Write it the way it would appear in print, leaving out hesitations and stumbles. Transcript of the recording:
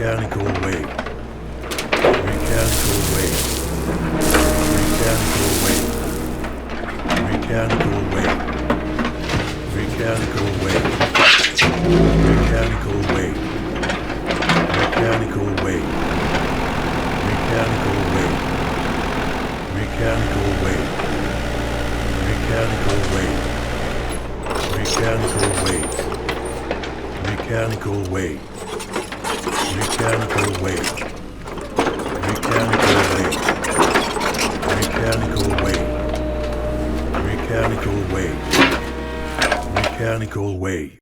mechanical weight, mechanical weight, mechanical weight, mechanical weight, mechanical weight, mechanical weight, mechanical weight, mechanical weight, mechanical weight, mechanical weight, mechanical weight, mechanical weight, mechanical weight, mechanical weight, mechanical weight, mechanical weight, mechanical weight.